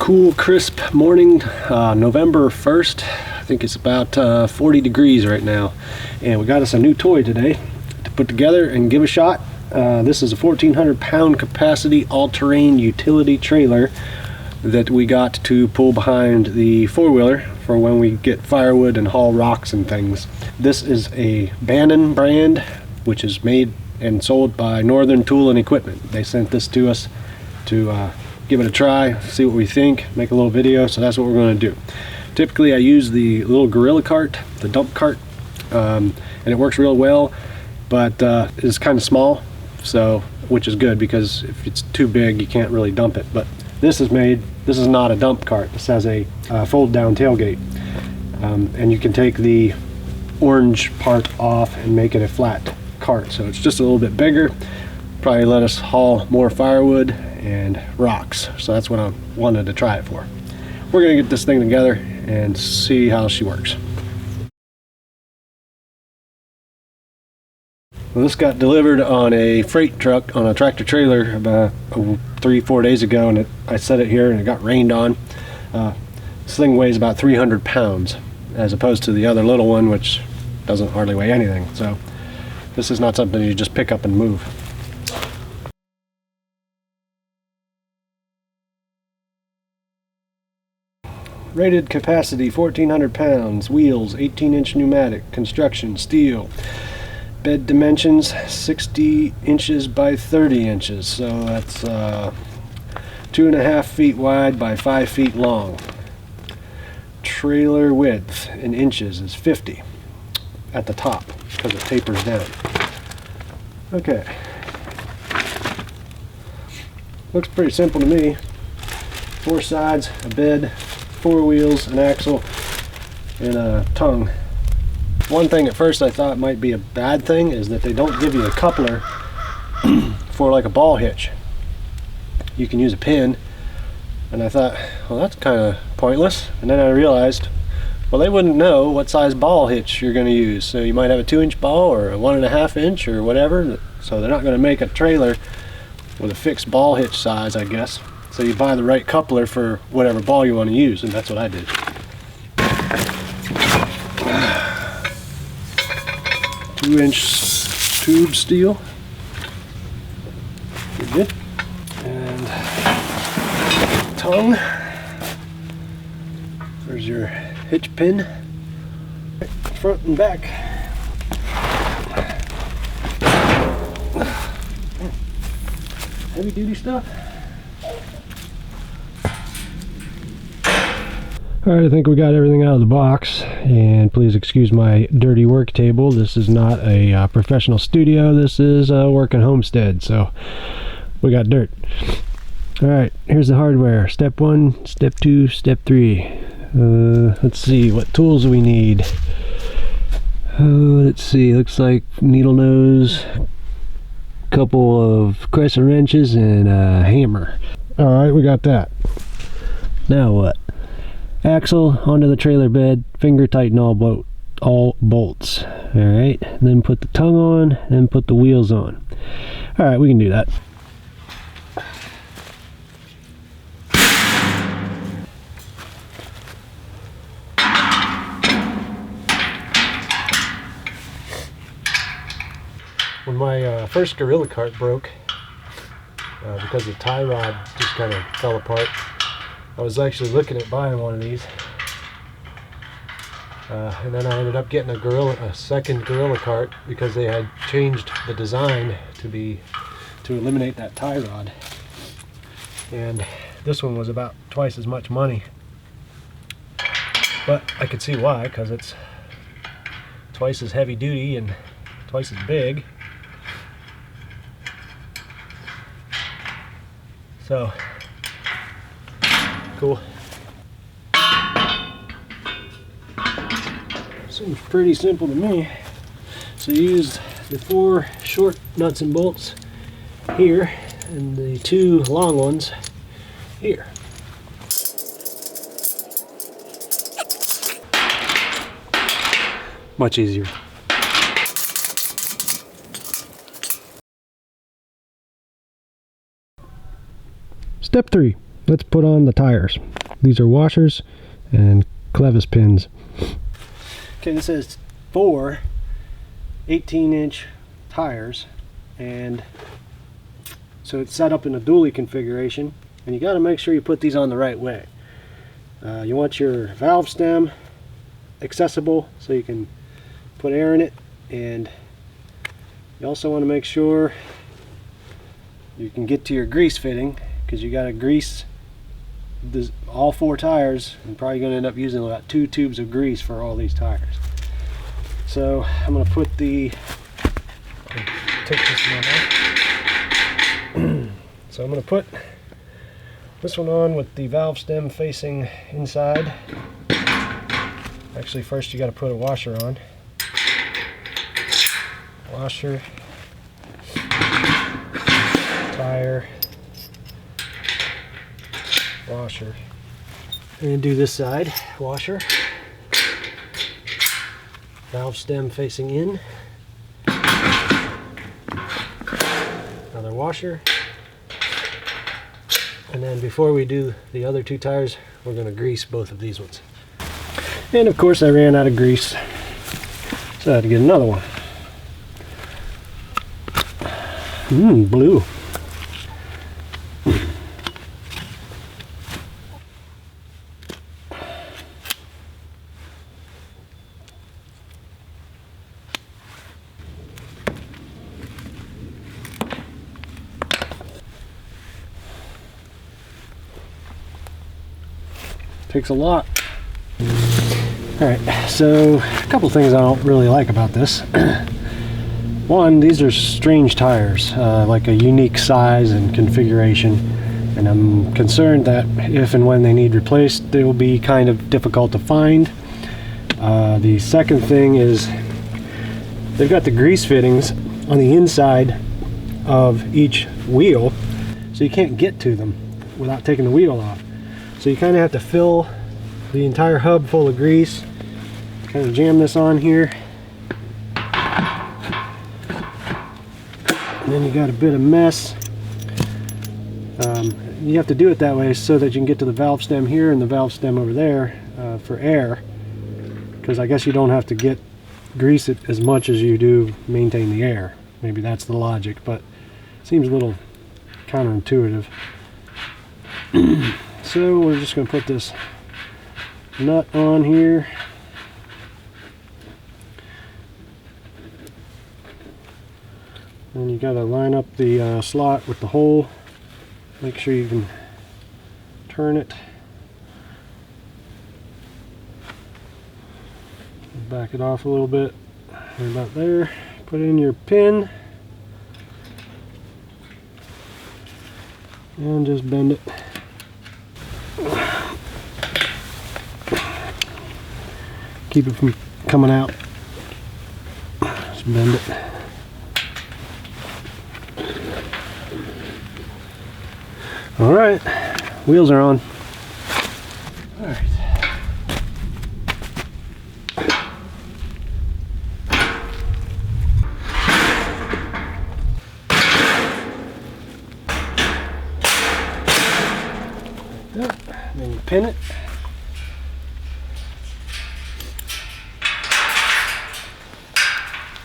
Cool, crisp morning, November 1st. I think it's about 40 degrees right now. And we got us a new toy today to put together and give a shot. This is a 1,400 pound capacity all-terrain utility trailer that we got to pull behind the four-wheeler for when we get firewood and haul rocks and things. This is a Bannon brand, which is made and sold by Northern Tool and Equipment. They sent this to us to give it a try, see what we think, make a little video, so that's what we're going to do. Typically I use the little gorilla cart, the dump cart, and it works real well, but it's kind of small, so which is good because if it's too big you can't really dump it. But this is not a dump cart. This has a fold down tailgate, and you can take the orange part off and make it a flat cart, so it's just a little bit bigger. Probably let us haul more firewood and rocks, so that's what I wanted to try it for. We're gonna get this thing together and see how she works. Well, this got delivered on a freight truck on a tractor trailer about 3-4 days ago, and I set it here and it got rained on. This thing weighs about 300 pounds as opposed to the other little one, which doesn't hardly weigh anything. So this is not something you just pick up and move. Rated capacity 1,400 pounds, wheels 18-inch pneumatic, construction steel. Bed dimensions 60 inches by 30 inches, so that's 2.5 feet wide by 5 feet long. Trailer width in inches is 50 at the top because it tapers down. Okay. Looks pretty simple to me. 4 sides, a bed, 4 wheels, an axle, and a tongue. One thing at first I thought might be a bad thing is that they don't give you a coupler for like a ball hitch. You can use a pin, and I thought, well, that's kind of pointless. And then I realized, well, they wouldn't know what size ball hitch you're going to use. So you might have a 2-inch ball or a 1.5 inch or whatever. So they're not going to make a trailer with a fixed ball hitch size, I guess. So you buy the right coupler for whatever ball you want to use, and that's what I did. 2-inch tube steel. Good. And tongue. There's your hitch pin. Front and back. Heavy duty stuff. Alright, I think we got everything out of the box, and please excuse my dirty work table. This is not a professional studio. This is a working homestead, so we got dirt. Alright, here's the hardware. Step 1, step 2, step 3. Let's see, what tools we need. Let's see, looks like needle nose, a couple of crescent wrenches, and a hammer. Alright, we got that. Now what? Axle onto the trailer bed, finger tighten all bolts. Alright, then put the tongue on, and put the wheels on. Alright, we can do that. When my first gorilla cart broke, because the tie rod just kind of fell apart, I was actually looking at buying one of these, and then I ended up getting a second gorilla cart because they had changed the design to eliminate that tie rod, and this one was about twice as much money. But I could see why, because it's twice as heavy duty and twice as big. So cool. Seems pretty simple to me. So you use the 4 short nuts and bolts here and the 2 long ones here. Much easier. Step 3. let's put on the tires. These are washers and clevis pins. Okay, this is 4 18-inch tires, and so it's set up in a dually configuration, and you got to make sure you put these on the right way. You want your valve stem accessible so you can put air in it, and you also want to make sure you can get to your grease fitting, because you got to grease all 4 tires, and probably going to end up using about 2 tubes of grease for all these tires. So I'm going to put take this one off. So I'm going to put this one on with the valve stem facing inside. Actually, first you got to put a washer on. Washer, tire, washer, and do this side. Washer, valve stem facing in, another washer, and then before we do the other 2 tires, we're going to grease both of these ones. And of course I ran out of grease, so I had to get another one. Blue. Takes a lot. Alright, so a couple things I don't really like about this. One, these are strange tires, like a unique size and configuration, and I'm concerned that if and when they need replaced, they will be kind of difficult to find. The second thing is they've got the grease fittings on the inside of each wheel, so you can't get to them without taking the wheel off. So you kind of have to fill the entire hub full of grease, kind of jam this on here, and then you got a bit of mess. You have to do it that way so that you can get to the valve stem here and the valve stem over there for air, because I guess you don't have to grease it as much as you do maintain the air. Maybe that's the logic, but it seems a little counterintuitive. So we're just going to put this nut on here. And you got to line up the slot with the hole. Make sure you can turn it. Back it off a little bit. Right about there. Put in your pin. And just bend it. Keep it from coming out. Just bend it. All right, wheels are on. All right. Like that. Then you pin it.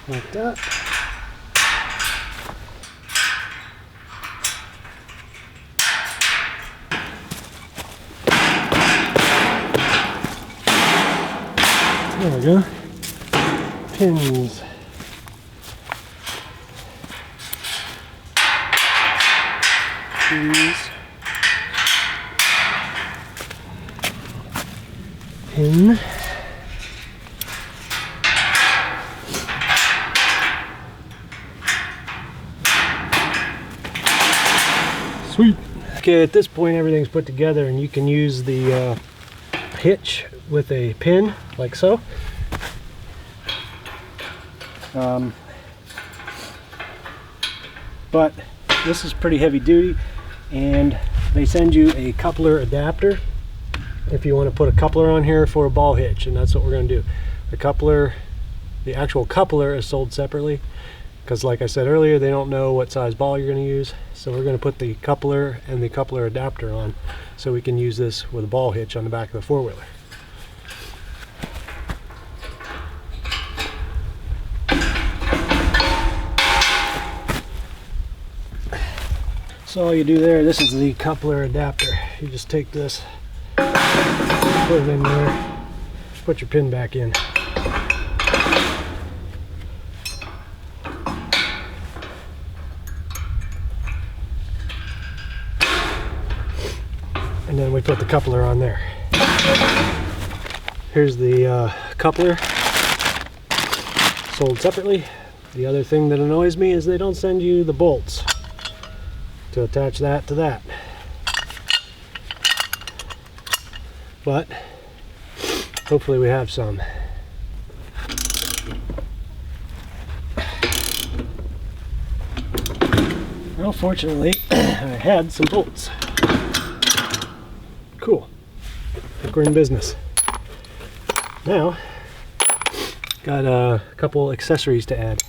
Like that. There we go. Pins. Pins. Pin. Sweet. Okay, at this point everything's put together, and you can use the hitch with a pin like so. But this is pretty heavy duty, and they send you a coupler adapter if you want to put a coupler on here for a ball hitch, and that's what we're going to do. The coupler, the actual coupler is sold separately, because like I said earlier, they don't know what size ball you're going to use. So we're going to put the coupler and the coupler adapter on so we can use this with a ball hitch on the back of the four-wheeler. So all you do there, this is the coupler adapter. You just take this, put it in there, put your pin back in. And then we put the coupler on there. Here's the coupler, sold separately. The other thing that annoys me is they don't send you the bolts to attach that to that. But hopefully we have some. Well, fortunately, I had some bolts. Cool. I think we're in business. Now, got a couple accessories to add.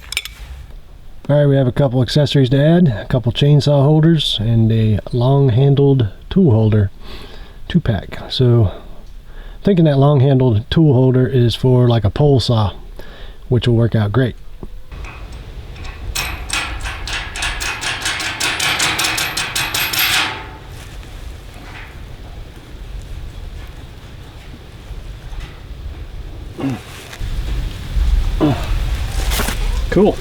Alright, we have a couple accessories to add, a couple chainsaw holders and a long-handled tool holder, 2-pack. So I'm thinking that long-handled tool holder is for like a pole saw, which will work out great. Cool.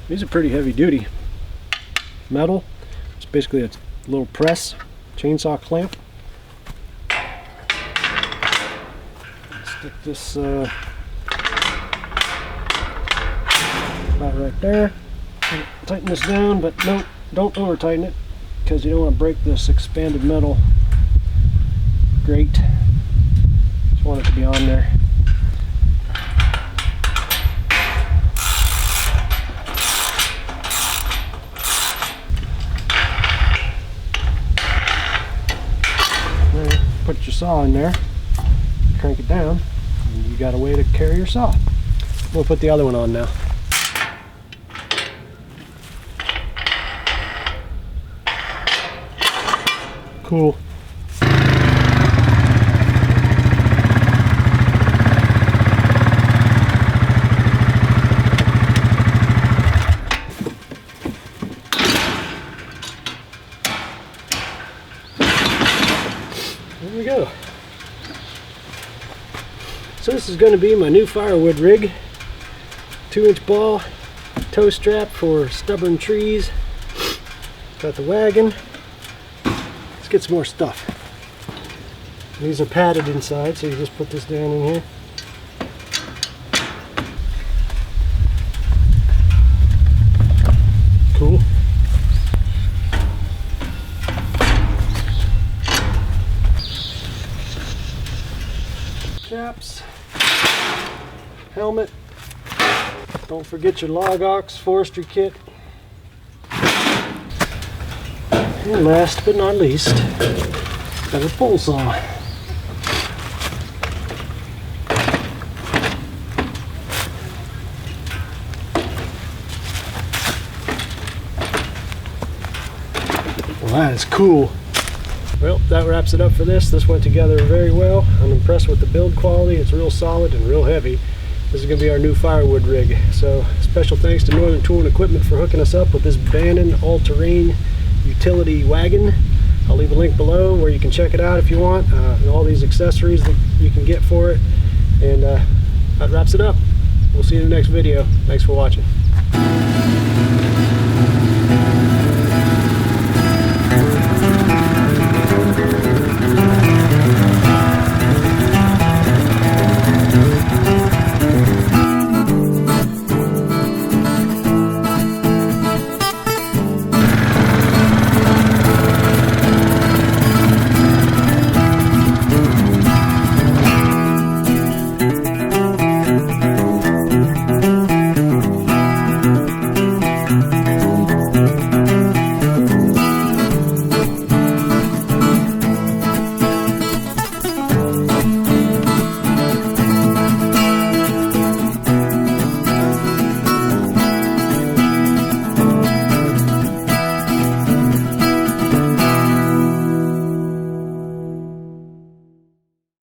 These are pretty heavy duty. Metal. It's basically a little press, chainsaw clamp. Stick this about right there. Tighten this down, but no, don't over tighten it because you don't want to break this expanded metal grate. Just want it to be on there. Put your saw in there, crank it down, and you got a way to carry your saw. We'll put the other one on now. Cool. There we go. So this is going to be my new firewood rig. 2-inch ball, tow strap for stubborn trees. Got the wagon. Let's get some more stuff. These are padded inside, so you just put this down in here. Cool. Straps, helmet, don't forget your log ox forestry kit, and last but not least, got a pole saw. Well, that is cool. Well, that wraps it up for this. This went together very well. I'm impressed with the build quality. It's real solid and real heavy. This is going to be our new firewood rig. So special thanks to Northern Tool and Equipment for hooking us up with this Bannon all-terrain utility wagon. I'll leave a link below where you can check it out if you want, and all these accessories that you can get for it. And that wraps it up. We'll see you in the next video. Thanks for watching.